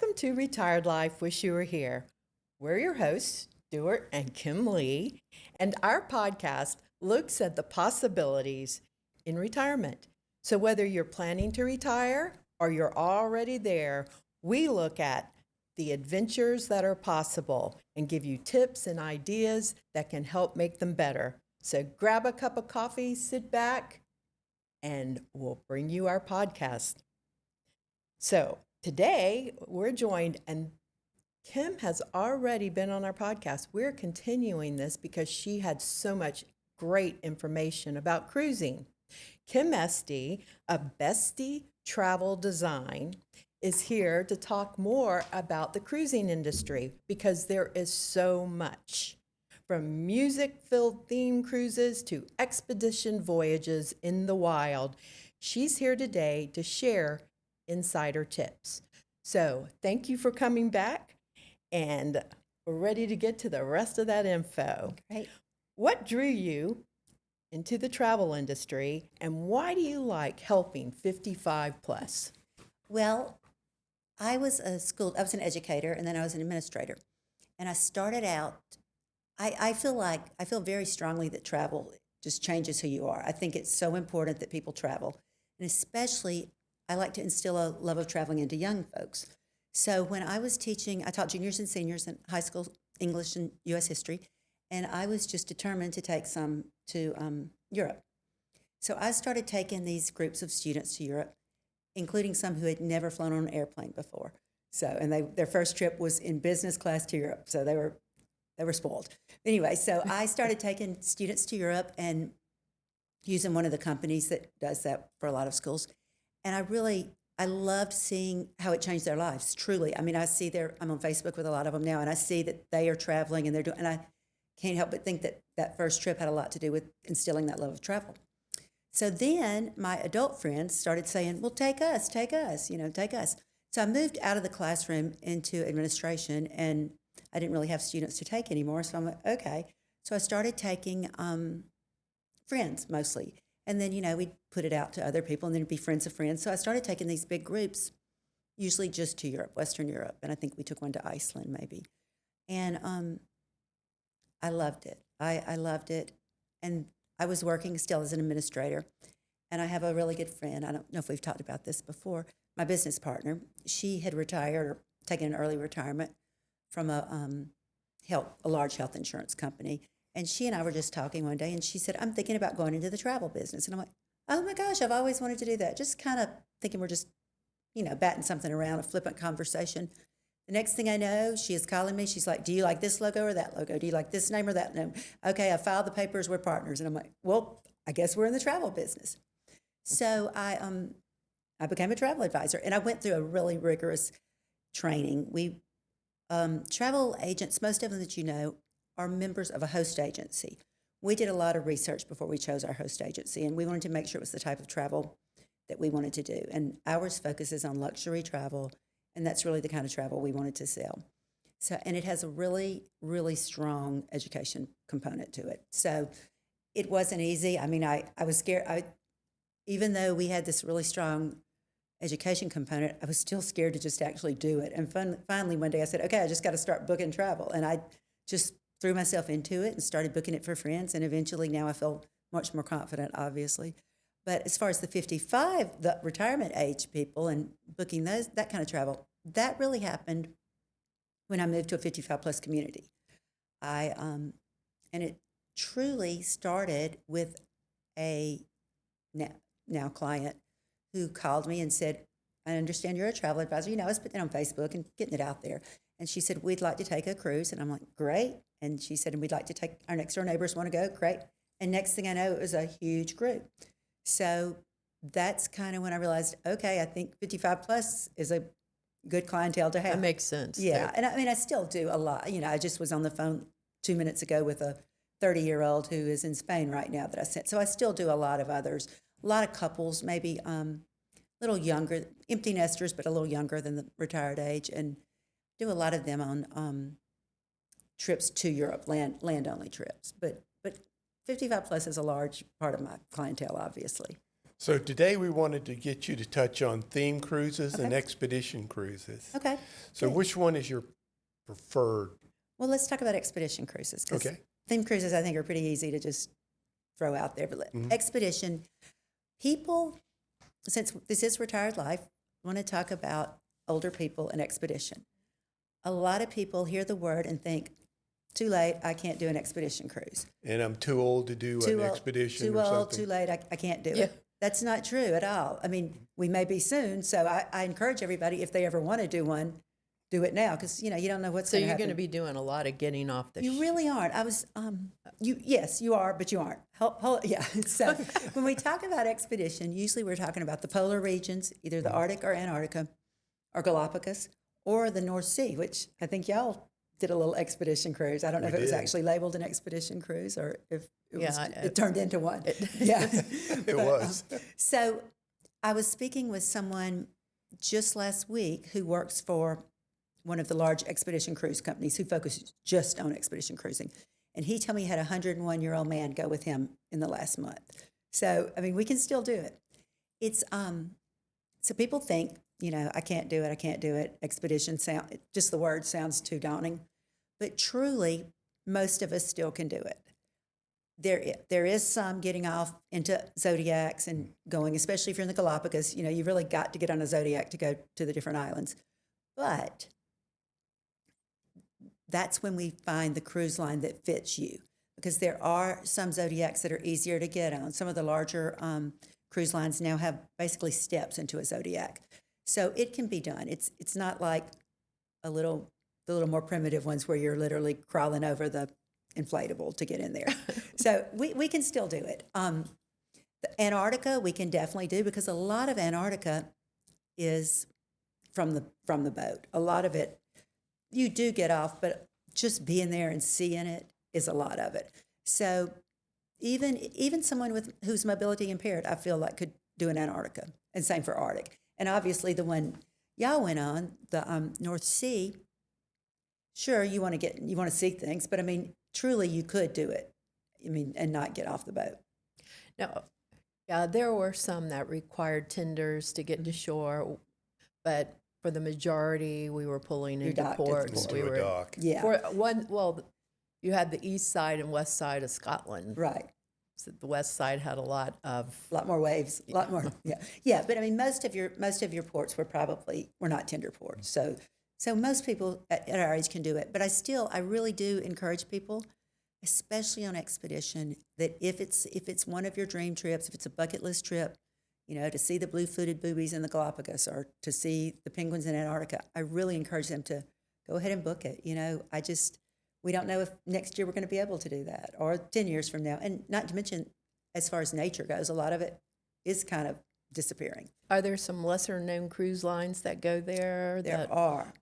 Welcome to Retired Life. Wish you were here. We're your hosts, Stuart and Kim Lee, and our podcast looks at the possibilities in retirement. So, whether you're planning to retire or you're already there, we look at the adventures that are possible and give you tips and ideas that can help make them better. So, grab a cup of coffee, sit back, and we'll bring you our podcast. So, today we're joined, and Kim has already been on our podcast. We're continuing this because she had so much great information about cruising. Kim Este of Bestie Travel Design is here to talk more about the cruising industry because there is so much. From music-filled theme cruises to expedition voyages in the wild, she's here today to share insider tips. So thank you for coming back, and we're ready to get to the rest of that info. Great. What drew you into the travel industry, and why do you like helping 55 plus? Well, I was an educator, and then I was an administrator. And I started out, I feel very strongly that travel just changes who you are. I think it's so important that people travel. And especially, I like to instill a love of traveling into young folks. So when I was teaching, I taught juniors and seniors in high school English and U.S. history, and I was just determined to take some to Europe. So I started taking these groups of students to Europe, including some who had never flown on an airplane before. Their first trip was in business class to Europe, so they were spoiled. Anyway, so I started taking students to Europe and using one of the companies that does that for a lot of schools. And I loved seeing how it changed their lives, truly. I mean, I'm on Facebook with a lot of them now, and I see that they are traveling and and I can't help but think that that first trip had a lot to do with instilling that love of travel. So then my adult friends started saying, well, take us, take us. So I moved out of the classroom into administration, and I didn't really have students to take anymore. So I'm like, okay. So I started taking friends mostly. And then, we'd put it out to other people, and then it'd be friends of friends. So I started taking these big groups, usually just to Europe, Western Europe. And I think we took one to Iceland maybe. And I loved it. I loved it. And I was working still as an administrator. And I have a really good friend. I don't know if we've talked about this before. My business partner, she had retired or taken an early retirement from a large health insurance company. And she and I were just talking one day, and she said, I'm thinking about going into the travel business. And I'm like, oh my gosh, I've always wanted to do that. Just kind of thinking we're just, batting something around, a flippant conversation. The next thing I know, she is calling me. She's like, do you like this logo or that logo? Do you like this name or that name? Okay, I filed the papers. We're partners. And I'm like, well, I guess we're in the travel business. So I became a travel advisor, and I went through a really rigorous training. Travel agents, most of them that are members of a host agency. We did a lot of research before we chose our host agency, and we wanted to make sure it was the type of travel that we wanted to do. And ours focuses on luxury travel, and that's really the kind of travel we wanted to sell. And it has a really, really strong education component to it. So it wasn't easy. I mean, I was scared. Even though we had this really strong education component, I was still scared to just actually do it. And finally, one day I said, okay, I just got to start booking travel. And I just threw myself into it and started booking it for friends. And eventually now I feel much more confident, obviously. But as far as the 55, the retirement age people and booking that kind of travel, that really happened when I moved to a 55 plus community. And it truly started with a now client who called me and said, I understand you're a travel advisor. I was putting it on Facebook and getting it out there. And she said, we'd like to take a cruise. And I'm like, great. And she said, and we'd like to take our next door neighbors want to go. Great. And next thing I know, it was a huge group. So that's kind of when I realized, okay, I think 55 plus is a good clientele to have. That makes sense. Yeah. And I mean, I still do a lot. I just was on the phone 2 minutes ago with a 30-year-old who is in Spain right now that I sent. So I still do a lot of others. A lot of couples, maybe a little younger, empty nesters, but a little younger than the retired age, and do a lot of them on trips to Europe, land-only trips. But 55 plus is a large part of my clientele, obviously. So today we wanted to get you to touch on theme cruises and Okay. expedition cruises. Okay. So good. which one is your preferred? Well, let's talk about expedition cruises because Okay. theme cruises I think are pretty easy to just throw out there. But Mhm. expedition, people, since this is retired life, want to talk about older people and expedition. A lot of people hear the word and think, too late, I can't do an expedition cruise. And I'm too old to do an expedition too or old, something. too late, I can't do Yeah. it. That's not true at all. I mean, we may be soon, so I encourage everybody, if they ever want to do one, do it now because, you don't know what's So going to you're happen. going to be doing a lot of getting off the You really aren't. I was, yes, you are, but you aren't. Yeah. So when we talk about expedition, usually we're talking about the polar regions, either the Arctic or Antarctica or Galapagos or the North Sea, which I think y'all did a little expedition cruise. I don't know We if it was did. actually labeled an expedition cruise or if Yeah, it turned into one. Yeah. It was. So I was speaking with someone just last week who works for one of the large expedition cruise companies who focuses just on expedition cruising. And he told me he had a 101-year-old man go with him in the last month. So, I mean, we can still do it. It's, so people think, I can't do it. Expedition just the word sounds too daunting. But truly, most of us still can do it. There is some getting off into zodiacs and going, especially if you're in the Galápagos, you've really got to get on a zodiac to go to the different islands. But that's when we find the cruise line that fits you, because there are some zodiacs that are easier to get on. Some of the larger cruise lines now have basically steps into a zodiac. So it can be done. It's not like the little more primitive ones where you're literally crawling over the inflatable to get in there. So we can still do it. The Antarctica we can definitely do because a lot of Antarctica is from the boat. A lot of it you do get off, but just being there and seeing it is a lot of it. So even someone who's mobility impaired, I feel like could do an Antarctica, and same for Arctic. And obviously the one y'all went on, the North Sea. Sure, you want to see things, but I mean, truly, you could do it. I mean, and not get off the boat. No, yeah, there were some that required tenders to get to shore, but for the majority, we were pulling into docked at the ports. port. We To a were dock. Yeah, for one. Well, you had the east side and west side of Scotland. right. So the west side had a lot of. A lot more waves, a lot more. Yeah. But I mean, most of your ports were not tender ports. So most people at our age can do it. But I really do encourage people, especially on expedition, that if it's one of your dream trips, if it's a bucket list trip, to see the blue-footed boobies in the Galapagos or to see the penguins in Antarctica, I really encourage them to go ahead and book it. We don't know if next year we're going to be able to do that or 10 years from now. And not to mention, as far as nature goes, a lot of it is kind of disappearing. Are there some lesser known cruise lines that go there? There are.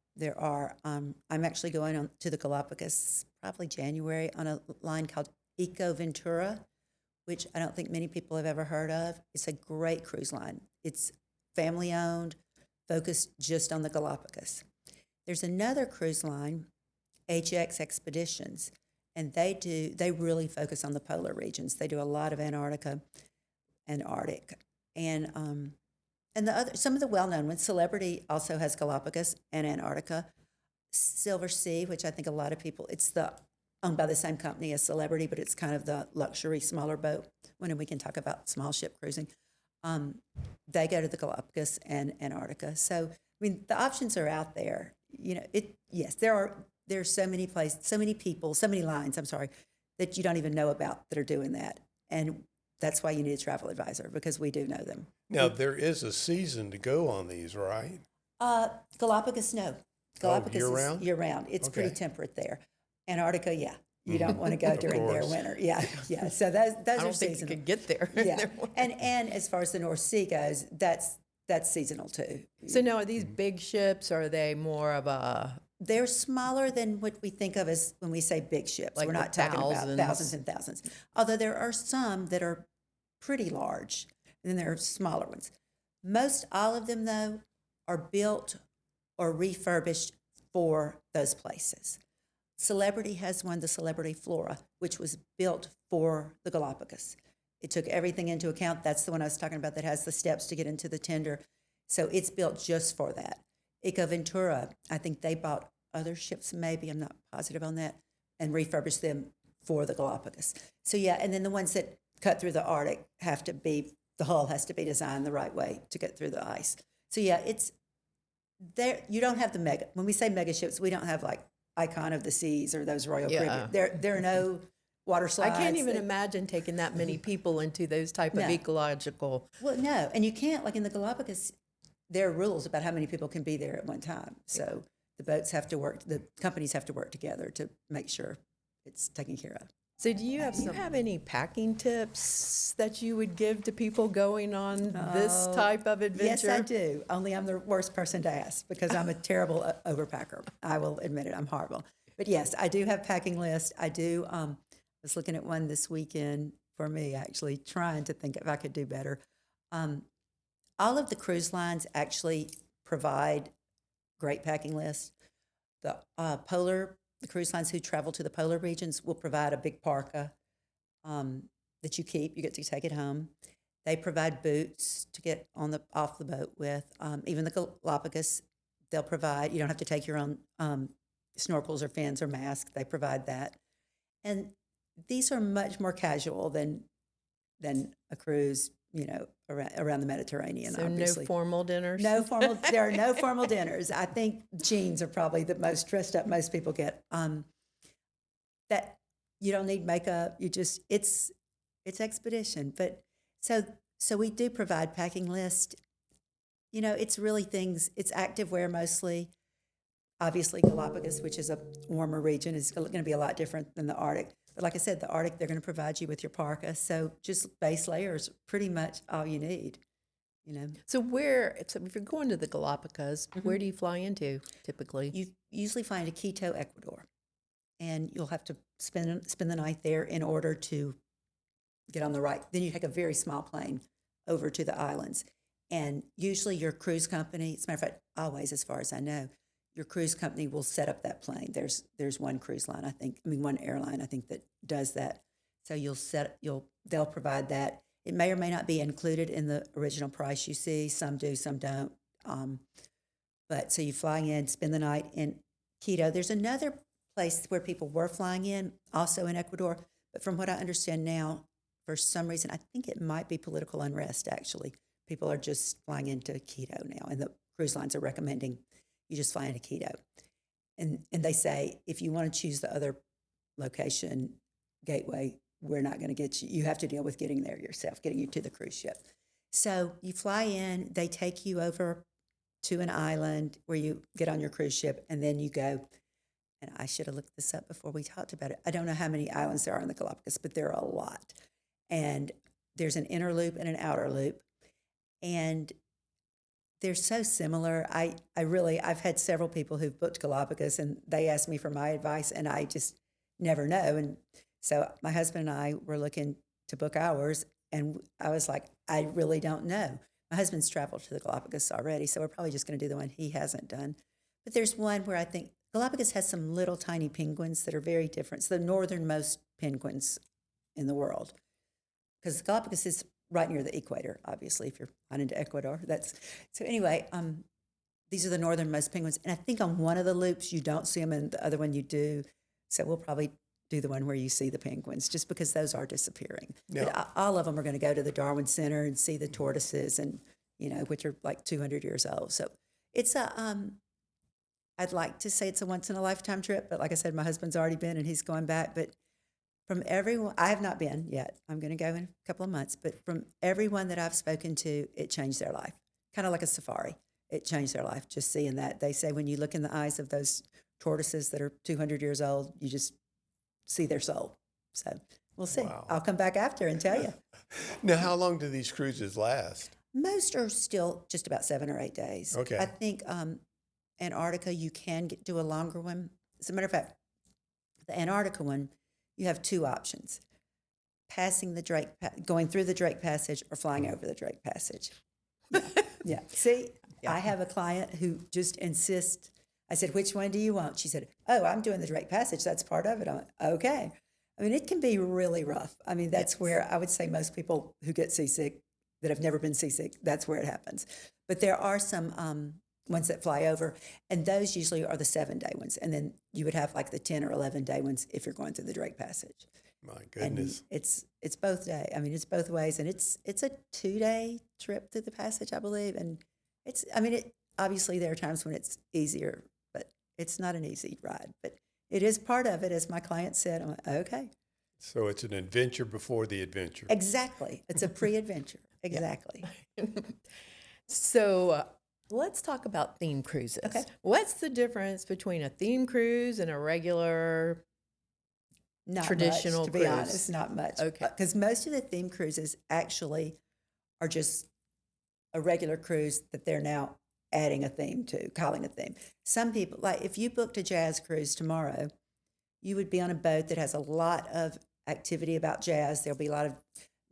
I'm actually going on to the Galapagos probably January on a line called Eco Ventura, which I don't think many people have ever heard of. It's a great cruise line. It's family owned, focused just on the Galapagos. There's another cruise line, HX Expeditions, and they really focus on the polar regions. They do a lot of Antarctica and Arctic. And some of the well-known ones, Celebrity also has Galapagos and Antarctica. Silver Sea, which I think a lot of people, owned by the same company as Celebrity, but it's kind of the luxury smaller boat. When we can talk about small ship cruising, they go to the Galapagos and Antarctica. So I mean, the options are out there. Yes, there's so many places, so many people, so many lines. I'm sorry, that you don't even know about that are doing that, and that's why you need a travel advisor because we do know them. Now, there is a season to go on these, right? Galapagos, no. Galapagos year-round? is year-round. It's pretty Okay. temperate there. Antarctica, yeah. You don't want to go during their course. winter. Yeah. So those I are don't think you seasonal. could get there. Yeah. And as far as the North Sea goes, that's seasonal too. So now, are these big ships? Or are they more of a? They're smaller than what we think of as when we say big ships. Like We're the not talking about thousands? thousands and thousands. Although there are some that are pretty large, and then there are smaller ones. Most all of them, though, are built or refurbished for those places. Celebrity has one, the Celebrity Flora, which was built for the Galapagos. It took everything into account. That's the one I was talking about that has the steps to get into the tender. So it's built just for that. Ventura, I think they bought other ships, maybe, I'm not positive on that, and refurbished them for the Galapagos. So yeah, and then the ones that cut through the Arctic have to be, the hull has to be designed the right way to get through the ice. So yeah, it's there. You don't have the mega, when we say mega ships, we don't have like Icon of the Seas or those Royal Yeah. Caribbean. There are no water I slides. can't even imagine taking that many people into those type of No. ecological. Well, no, and you can't, like in the Galapagos, there are rules about how many people can be there at one time. So the boats have to work, the companies have to work together to make sure it's taken care of. So do you have any packing tips that you would give to people going on this type of adventure? Yes, I do. Only I'm the worst person to ask because I'm a terrible overpacker. I will admit it. I'm horrible. But yes, I do have packing lists. I do. I was looking at one this weekend for me, actually, trying to think if I could do better. All of the cruise lines actually provide great packing lists. The cruise lines who travel to the polar regions will provide a big parka that you keep. You get to take it home. They provide boots to get off the boat with. Even the Galapagos, they'll provide. You don't have to take your own snorkels or fins or masks. They provide that. And these are much more casual than a cruise, around the Mediterranean. So obviously. no formal dinners? There are no formal dinners. I think jeans are probably the most dressed up most people get. That you don't need makeup. It's expedition. But so we do provide packing list. It's really things. It's active wear mostly. Obviously, Galapagos, which is a warmer region, is going to be a lot different than the Arctic. But like I said, the Arctic, they're going to provide you with your parka. So just base layers, pretty much all you need, So if you're going to the Galapagos, where do you fly into typically? You usually fly into Quito, Ecuador. And you'll have to spend the night there in order to get on the right. Then you take a very small plane over to the islands. And usually your cruise company, as a matter of fact, always, as far as I know, your cruise company will set up that plane. There's one cruise line, one airline, I think, that does that. So they'll provide that. It may or may not be included in the original price you see. Some do, some don't. But so you fly in, spend the night in Quito. There's another place where people were flying in, also in Ecuador. But from what I understand now, for some reason, I think it might be political unrest, actually. People are just flying into Quito now, and the cruise lines are recommending you just fly into Quito. And they say, if you want to choose the other location, gateway, we're not going to get you. You have to deal with getting there yourself, getting you to the cruise ship. So you fly in, they take you over to an island where you get on your cruise ship, and then you go. And I should have looked this up before we talked about it. I don't know how many islands there are in the Galapagos, but there are a lot. And there's an inner loop and an outer loop. And they're so similar. I've had several people who've booked Galapagos, and they ask me for my advice, and I just never know. And so my husband and I were looking to book ours, and I was like, I really don't know. My husband's traveled to the Galapagos already, so we're probably just going to do the one he hasn't done. But there's one where I think Galapagos has some little tiny penguins that are very different. It's the northernmost penguins in the world, because Galapagos is right near the equator, obviously, if you're not into Ecuador. So anyway, these are the northernmost penguins. And I think on one of the loops you don't see them, and the other one you do. So we'll probably do the one where you see the penguins, just because those are disappearing. Yeah. But all of them are going to go to the Darwin Center and see the tortoises, and which are like 200 years old. So it's I'd like to say it's a once in a lifetime trip, but like I said, my husband's already been and he's going back. But from everyone, I have not been yet. I'm going to go in a couple of months. But from everyone that I've spoken to, it changed their life. Kind of like a safari. It changed their life just seeing that. They say when you look in the eyes of those tortoises that are 200 years old, you just see their soul. So we'll see. Wow. I'll come back after and tell you. Now, how long do these cruises last? Most are still just about 7 or 8 days. Okay. I think Antarctica, you can do a longer one. As a matter of fact, the Antarctica one, you have 2 options: going through the Drake Passage, or flying over the Drake Passage. Yeah. See, Yeah. I have a client who just insists. I said, which one do you want? She said, oh, I'm doing the Drake Passage. That's part of it. I'm like, okay. I mean, it can be really rough. I mean, that's where I would say most people who get seasick that have never been seasick, that's where it happens. But there are some ones that fly over, and those usually are the 7-day ones. And then you would have like the 10 or 11-day ones if you're going through the Drake Passage. My And goodness. it's both day. I mean, it's both ways, and it's a 2-day trip through the passage, I believe. And obviously there are times when it's easier, but it's not an easy ride. But it is part of it, as my client said. I'm like, okay, So it's an adventure before the adventure. exactly. It's a pre-adventure. Exactly. So let's talk about theme cruises. Okay. What's the difference between a theme cruise and a regular? Not Traditional much, to be cruise. honest, not much. Okay. Because most of the theme cruises actually are just a regular cruise that they're now adding a theme to, calling a theme. Some people, like if you booked a jazz cruise tomorrow, you would be on a boat that has a lot of activity about jazz. There'll be a lot of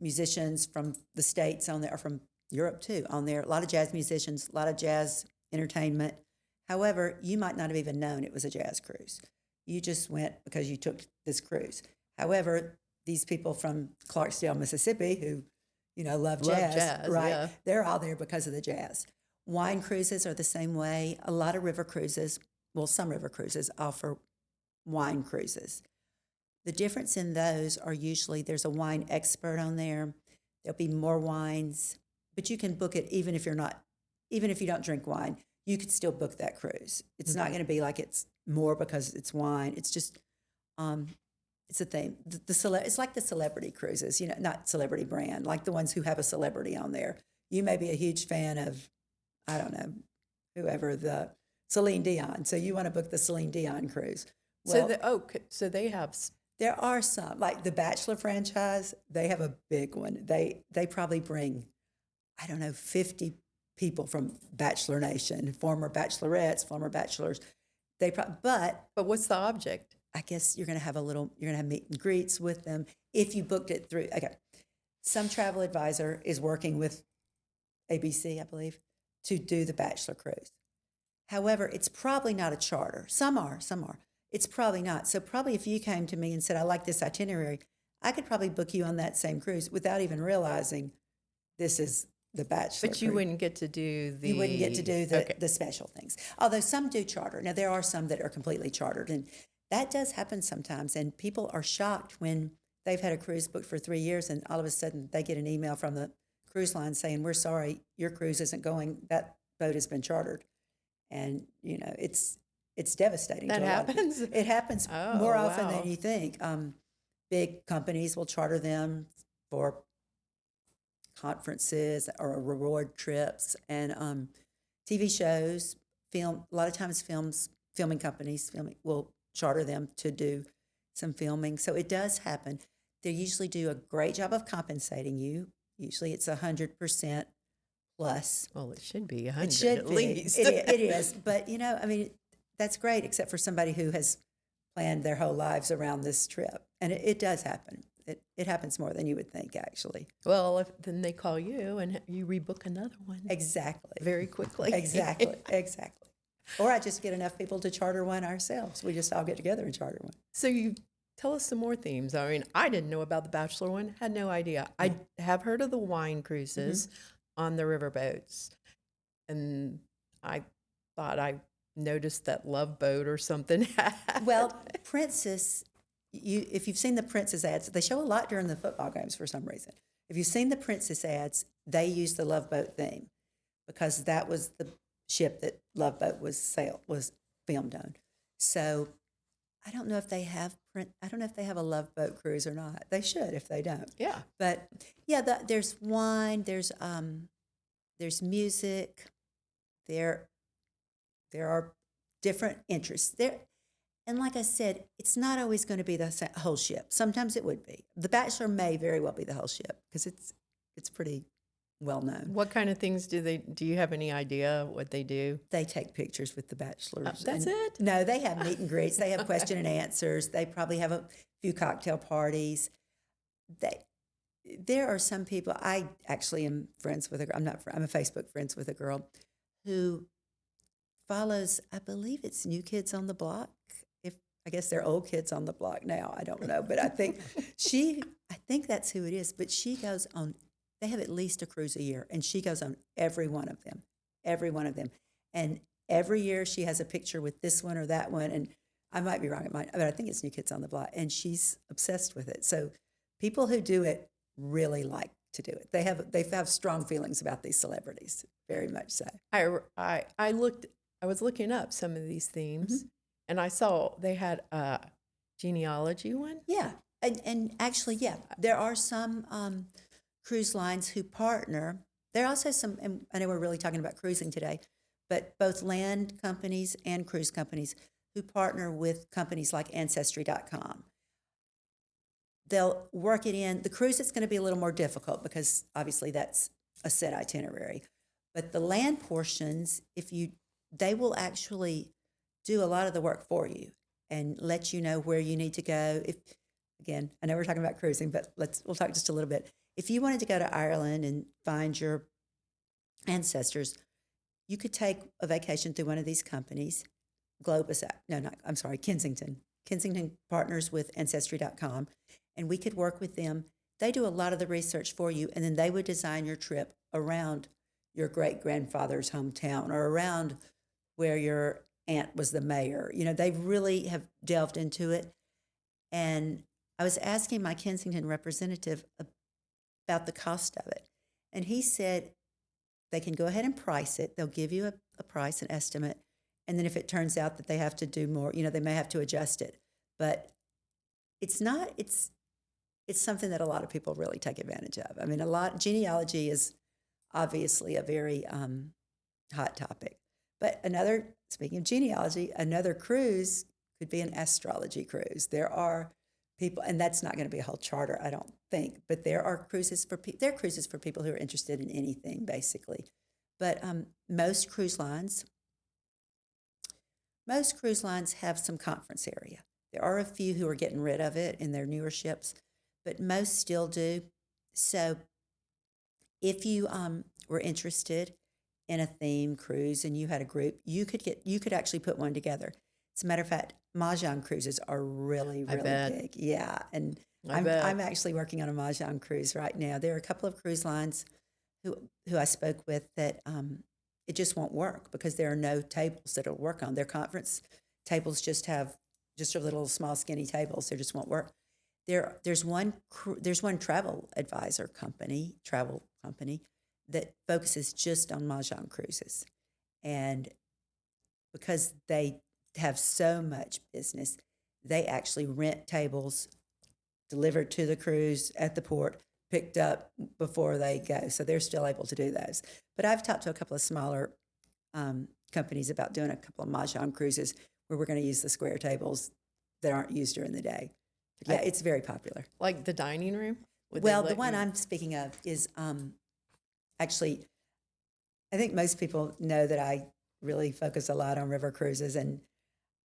musicians from the States on there, or from Europe too, on there. A lot of jazz musicians, a lot of jazz entertainment. However, you might not have even known it was a jazz cruise. You just went because you took this cruise. However, these people from Clarksdale, Mississippi, who, love jazz, right? Yeah. They're all there because of the jazz. Wine cruises are the same way. A lot of river cruises, well, some river cruises offer wine cruises. The difference in those are usually there's a wine expert on there. There'll be more wines, but you can book it even if you don't drink wine, you could still book that cruise. It's not going to be like it's more because it's wine. It's just, it's a thing. It's like the celebrity cruises, not celebrity brand, like the ones who have a celebrity on there. You may be a huge fan of, I don't know, whoever, the Celine Dion. So you want to book the Celine Dion cruise. Well, So they have. there are some, like the Bachelor franchise, they have a big one. They probably bring, I don't know, 50 people from Bachelor Nation, former bachelorettes, former bachelors. But what's the object? I guess you're going to have meet and greets with them if you booked it through. Okay. Some travel advisor is working with ABC, I believe, to do the Bachelor cruise. However, it's probably not a charter. Some are. It's probably not. So probably if you came to me and said, I like this itinerary, I could probably book you on that same cruise without even realizing this is the Bachelor. But you wouldn't get to do the. You wouldn't get to do the special things. Although some do charter. Now, there are some that are completely chartered, and that does happen sometimes. And people are shocked when they've had a cruise booked for 3 years, and all of a sudden they get an email from the cruise line saying, we're sorry, your cruise isn't going, that boat has been chartered. And, it's devastating. That to a lot of people. happens? It happens Oh, more often wow. than you think. Big companies will charter them for conferences or reward trips, and TV shows, film. A lot of times, filming companies will charter them to do some filming. So it does happen. They usually do a great job of compensating you. Usually, it's 100% plus. Well, it should be 100 It should at be. least. It is. But that's great, except for somebody who has planned their whole lives around this trip, and it does happen. It happens more than you would think, actually. Well, then they call you and you rebook another one. Exactly. Very quickly. Exactly. Or I just get enough people to charter one ourselves. We just all get together and charter one. So you tell us some more themes. I mean, I didn't know about the Bachelor one. Had no idea. I have heard of the wine cruises on the riverboats, and I thought I noticed that Love Boat or something. Well, Princess, if you've seen the Princess ads, they show a lot during the football games for some reason. If you've seen the Princess ads, they use the Love Boat theme because that was the ship that Love Boat was filmed on. So I don't know if they have a Love Boat cruise or not. They should if they don't. Yeah. But yeah, there's wine, there's music, there are different interests there. And like I said, it's not always going to be the whole ship. Sometimes it would be. The Bachelor may very well be the whole ship because it's pretty well known. What kind of things do you have any idea what they do? They take pictures with the bachelors. That's it? No, they have meet and greets. They have question and answers. They probably have a few cocktail parties. There are some people. I actually am friends with I'm a Facebook friends with a girl who follows, I believe it's New Kids on the Block. I guess they're old kids on the block now. I don't know, but I think that's who it is. But she goes on. They have at least a cruise a year, and she goes on every one of them, and every year she has a picture with this one or that one. And I might be wrong, but I think it's New Kids on the Block, and she's obsessed with it. So people who do it really like to do it. They have strong feelings about these celebrities, very much so. I was looking up some of these themes, and I saw they had a genealogy one. Yeah, and actually, yeah, there are some cruise lines who partner. There are also some, and I know we're really talking about cruising today, but both land companies and cruise companies who partner with companies like Ancestry.com. They'll work it in. The cruise is going to be a little more difficult because obviously that's a set itinerary. But the land portions, they will actually do a lot of the work for you and let you know where you need to go. Again, I know we're talking about cruising, but we'll talk just a little bit. If you wanted to go to Ireland and find your ancestors, you could take a vacation through one of these companies. Kensington. Kensington partners with Ancestry.com, and we could work with them. They do a lot of the research for you, and then they would design your trip around your great-grandfather's hometown or around where your aunt was the mayor. They really have delved into it. And I was asking my Kensington representative about the cost of it, and he said they can go ahead and price it. They'll give you a price, an estimate, and then if it turns out that they have to do more, they may have to adjust it. But it's something that a lot of people really take advantage of. I mean, genealogy is obviously a very hot topic. But speaking of genealogy, another cruise could be an astrology cruise. There are people, and that's not going to be a whole charter, I don't think, but there are cruises for people who are interested in anything, basically. But most cruise lines have some conference area. There are a few who are getting rid of it in their newer ships, but most still do. So if you were interested in a theme cruise and you had a group, you could actually put one together. As a matter of fact, Mahjong cruises are really, really big. Yeah, and I'm actually working on a Mahjong cruise right now. There are a couple of cruise lines who I spoke with that it just won't work because there are no tables that it'll work on. Their conference tables just a little small skinny tables. They just won't work. There's one travel company that focuses just on Mahjong cruises, and because they have so much business, they actually rent tables delivered to the cruise at the port, picked up before they go. So they're still able to do those. But I've talked to a couple of smaller companies about doing a couple of Mahjong cruises where we're going to use the square tables that aren't used during the day. But yeah, it's very popular. Like the dining room? The one I'm speaking of is actually, I think most people know that I really focus a lot on river cruises, and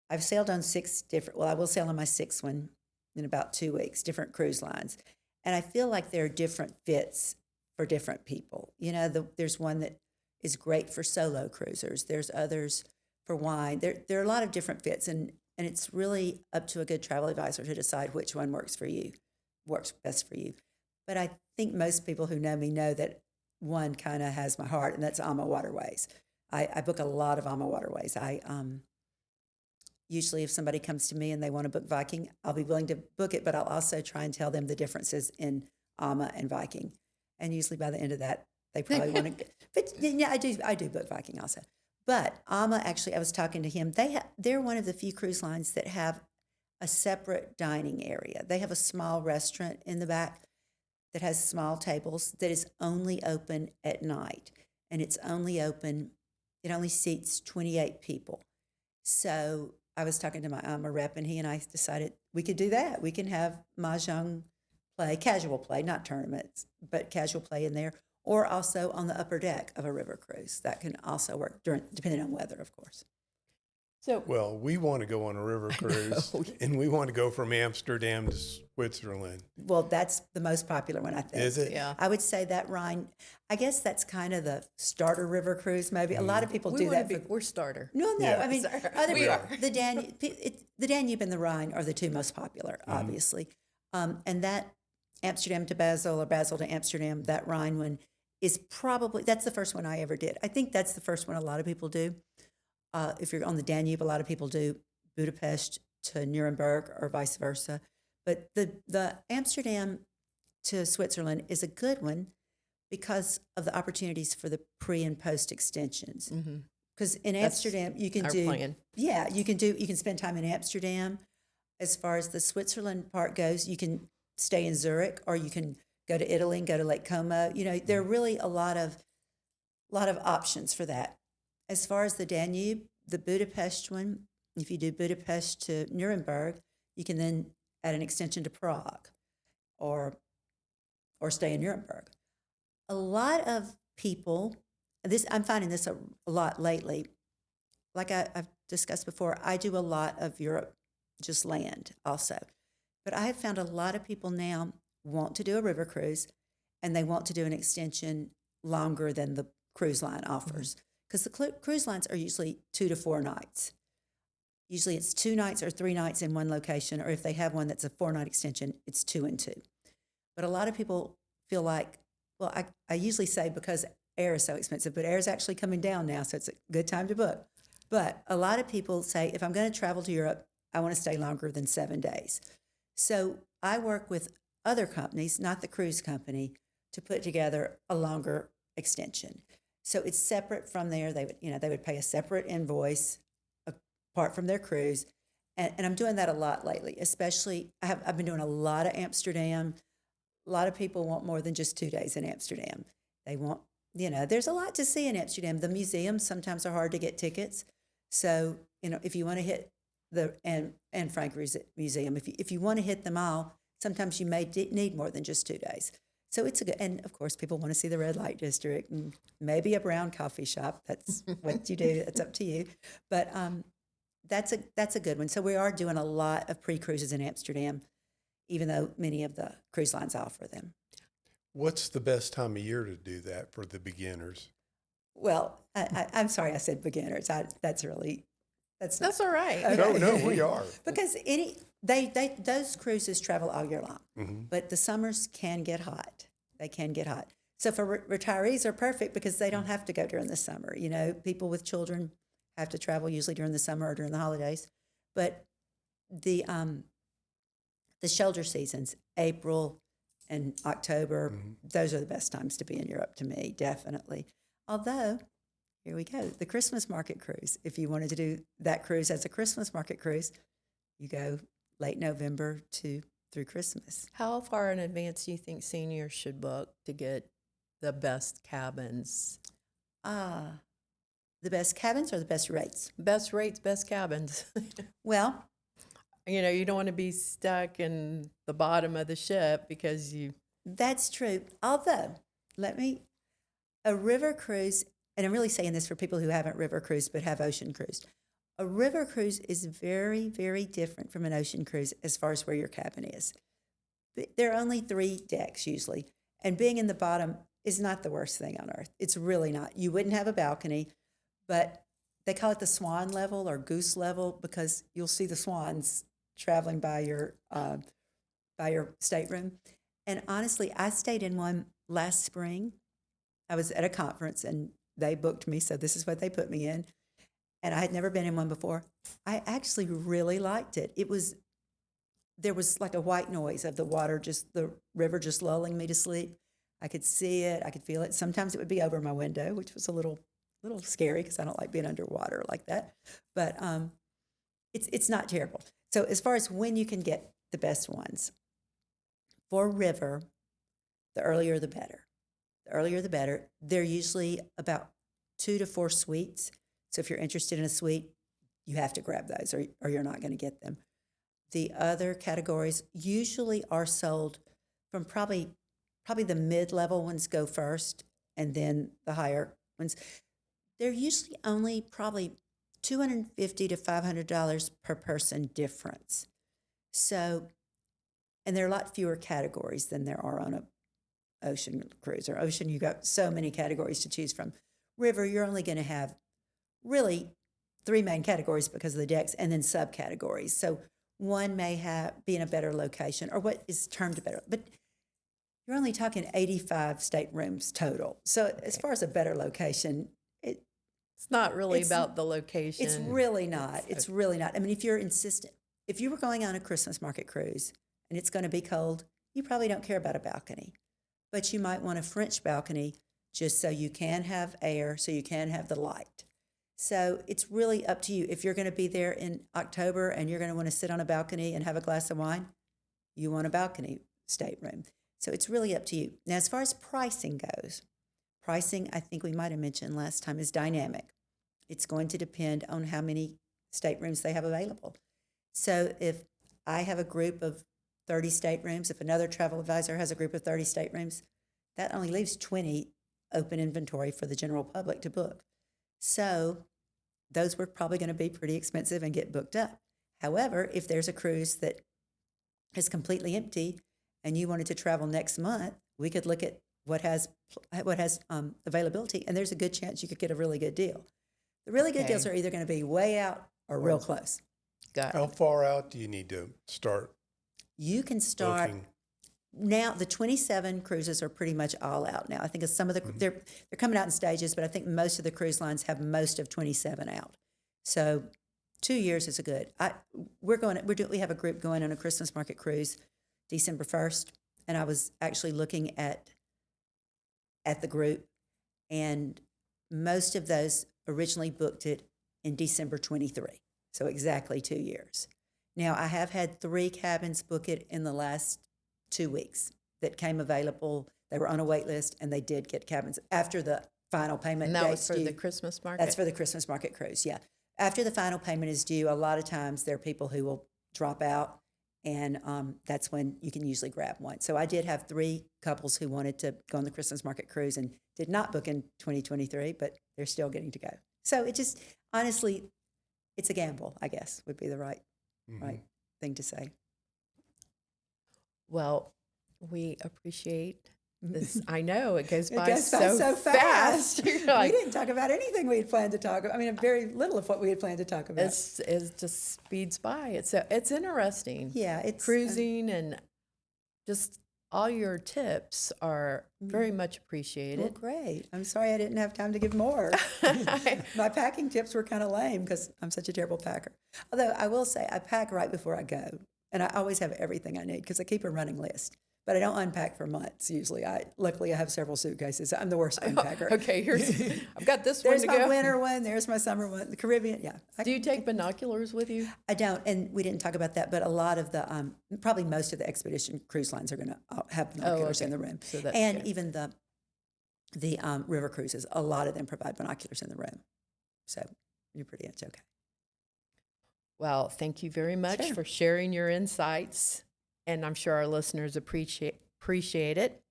I've sailed on I will sail on my sixth one in about 2 weeks, different cruise lines. And I feel like there are different fits for different people. There's one that is great for solo cruisers. There's others for wine. There are a lot of different fits, and it's really up to a good travel advisor to decide which one works best for you. But I think most people who know me know that one kind of has my heart, and that's AMA Waterways. I book a lot of AMA Waterways. Usually if somebody comes to me and they want to book Viking, I'll be willing to book it, but I'll also try and tell them the differences in AMA and Viking. And usually by the end of that, they probably want to, but yeah, I do book Viking also. But AMA, actually, I was talking to him. They're one of the few cruise lines that have a separate dining area. They have a small restaurant in the back that has small tables that is only open at night. And it only seats 28 people. So I was talking to my AMA rep, and he and I decided we could do that. We can have Mahjong play, casual play, not tournaments, but casual play in there, or also on the upper deck of a river cruise. That can also work depending on weather, of course. So, Well, we want to go on a river cruise, and we want to go from Amsterdam to Switzerland. Well, that's the most popular one, I think. Is it? yeah. I would say that Rhine, I guess that's kind of the starter river cruise, maybe. A lot of people do that. We're starter. No, Yeah. I mean, Sorry. other We people, are. the Danube and the Rhine are the two most popular, obviously. And that Amsterdam to Basel or Basel to Amsterdam, that Rhine one is probably, that's the first one I ever did. I think that's the first one a lot of people do. If you're on the Danube, a lot of people do Budapest to Nuremberg or vice versa. But the Amsterdam to Switzerland is a good one because of the opportunities for the pre and post extensions. Because in Amsterdam, you can our do, plan. yeah, you can spend time in Amsterdam. As far as the Switzerland part goes, you can stay in Zurich or you can go to Italy and go to Lake Como. You know, there are really a lot of options for that. As far as the Danube, the Budapest one, if you do Budapest to Nuremberg, you can then add an extension to Prague or stay in Nuremberg. A lot of people, I'm finding this a lot lately. Like I've discussed before, I do a lot of Europe, just land also. But I have found a lot of people now want to do a river cruise and they want to do an extension longer than the cruise line offers. Because the cruise lines are usually 2 to 4 nights. Usually it's 2 nights or 3 nights in one location, or if they have one that's a 4-night extension, it's 2 and 2. But a lot of people feel like, well, I usually say because air is so expensive, but air is actually coming down now, so it's a good time to book. But a lot of people say, if I'm going to travel to Europe, I want to stay longer than 7 days. So I work with other companies, not the cruise company, to put together a longer extension. So it's separate from there. They would pay a separate invoice apart from their cruise. And I'm doing that a lot lately, especially I've been doing a lot of Amsterdam. A lot of people want more than just 2 days in Amsterdam. They want, there's a lot to see in Amsterdam. The museums sometimes are hard to get tickets. So, if you want to hit the Anne Frank Museum, if you want to hit them all, sometimes you may need more than just 2 days. So it's a good, and of course, people want to see the red light district and maybe a brown coffee shop. That's what you do. That's up to you. But that's a good one. So we are doing a lot of pre-cruises in Amsterdam, even though many of the cruise lines offer them. What's the best time of year to do that for the beginners? Well, I'm sorry I said beginners. That's not. That's all right. Okay. No, we are. Because those cruises travel all year long, but the summers can get hot. They can get hot. So for retirees are perfect because they don't have to go during the summer. People with children have to travel usually during the summer or during the holidays. But the shoulder seasons, April and October, those are the best times to be in Europe to me, definitely. Although, here we go, the Christmas market cruise. If you wanted to do that cruise as a Christmas market cruise, you go late November through Christmas. How far in advance do you think seniors should book to get the best cabins? The best cabins or the best rates? Best rates, best cabins. Well, you don't want to be stuck in the bottom of the ship because that's true. Although, a river cruise, and I'm really saying this for people who haven't river cruised but have ocean cruised. A river cruise is very, very different from an ocean cruise as far as where your cabin is. There are only 3 decks usually, and being in the bottom is not the worst thing on earth. It's really not. You wouldn't have a balcony, but they call it the swan level or goose level because you'll see the swans traveling by your stateroom. And honestly, I stayed in one last spring. I was at a conference and they booked me, so this is what they put me in. And I had never been in one before. I actually really liked it. There was like a white noise of the water, the river just lulling me to sleep. I could see it, I could feel it. Sometimes it would be over my window, which was a little scary because I don't like being underwater like that. But it's not terrible. So as far as when you can get the best ones, for river, the earlier the better. The earlier the better. They're usually about 2 to 4 suites. So if you're interested in a suite, you have to grab those or you're not going to get them. The other categories usually are sold from probably the mid-level ones go first and then the higher ones. They're usually only probably $250 to $500 per person difference. So, and there are a lot fewer categories than there are on a ocean cruise. Or ocean, you got so many categories to choose from. River, you're only going to have really 3 main categories because of the decks, and then subcategories. So one may be in a better location, or what is termed better, but you're only talking 85 staterooms total. So as far as a better location, It's not really about the location. it's really not. It's really not. I mean, if you were going on a Christmas market cruise and it's going to be cold, you probably don't care about a balcony, but you might want a French balcony just so you can have air, so you can have the light. So it's really up to you. If you're going to be there in October and you're going to want to sit on a balcony and have a glass of wine, you want a balcony stateroom. So it's really up to you. Now, as far as pricing goes, pricing, I think we might have mentioned last time, is dynamic. It's going to depend on how many staterooms they have available. So if I have a group of 30 staterooms, if another travel advisor has a group of 30 staterooms, that only leaves 20 open inventory for the general public to book. So those were probably going to be pretty expensive and get booked up. However, if there's a cruise that is completely empty and you wanted to travel next month, we could look at what has availability, and there's a good chance you could get a really good deal. The really good deals are either going to be way out or real close. How far out do you need to start? You can start booking? Now. The 27 cruises are pretty much all out now. I think some of the they're coming out in stages, but I think most of the cruise lines have most of 27 out. So 2 years is a good. We have a group going on a Christmas market cruise December 1st, and I was actually looking at the group, and most of those originally booked it in December 23. So exactly 2 years. Now, I have had 3 cabins book it in the last 2 weeks that came available. They were on a wait list, and they did get cabins after the final payment. And that was for the Christmas market? That's for the Christmas market cruise, yeah. After the final payment is due, a lot of times there are people who will drop out, and that's when you can usually grab one. So I did have 3 couples who wanted to go on the Christmas market cruise and did not book in 2023, but they're still getting to go. So it just, honestly, it's a gamble, I guess, would be the right thing to say. Well, we appreciate this. I know it goes by It goes so fast. You're like, we didn't talk about anything we had planned to talk about. I mean, very little of what we had planned to talk about. it just speeds by. It's interesting. Yeah, it's Cruising and just all your tips are very much well, appreciated. great. I'm sorry I didn't have time to give more. My packing tips were kind of lame because I'm such a terrible packer. Although I will say I pack right before I go, and I always have everything I need because I keep a running list. But I don't unpack for months usually. Luckily I have several suitcases. I'm the worst unpacker. Okay, I've got this one There's to my go. winter one. There's my summer one. The Caribbean, yeah. Do you take binoculars with you? I don't, and we didn't talk about that, but a lot of the, probably most of the expedition cruise lines are going to have binoculars in the room. So that's And good. even the river cruises, a lot of them provide binoculars in the room. So you're pretty much okay. Well, thank you very much Sure. for sharing your insights, and I'm sure our listeners appreciate it.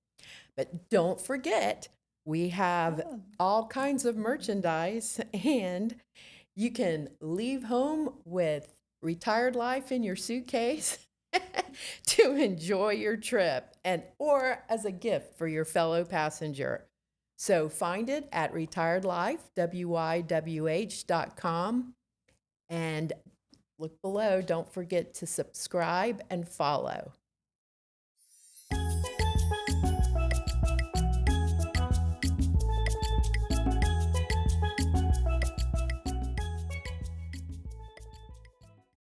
But don't forget, we have all kinds of merchandise, and you can leave home with Retired Life in your suitcase to enjoy your trip, or as a gift for your fellow passenger. So find it at retiredlife.com, and look below. Don't forget to subscribe and follow.